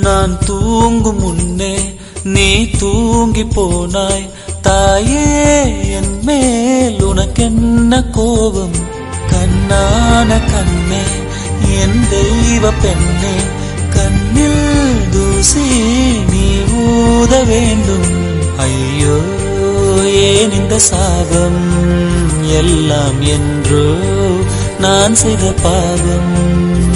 நான் தூங்கும் முன்னே நீ தூங்கி போனாய் தாயே, என் மேல் உனக்கென்ன கோபம்? கண்ணான கண்ணே, என் தெய்வ பெண்ணே, கண்ணில் தூசி நீ ஊத வேண்டும். ஐயோ, ஏன் இந்த சாபம்? எல்லாம் என்றோ நான் செய்த பாவம்.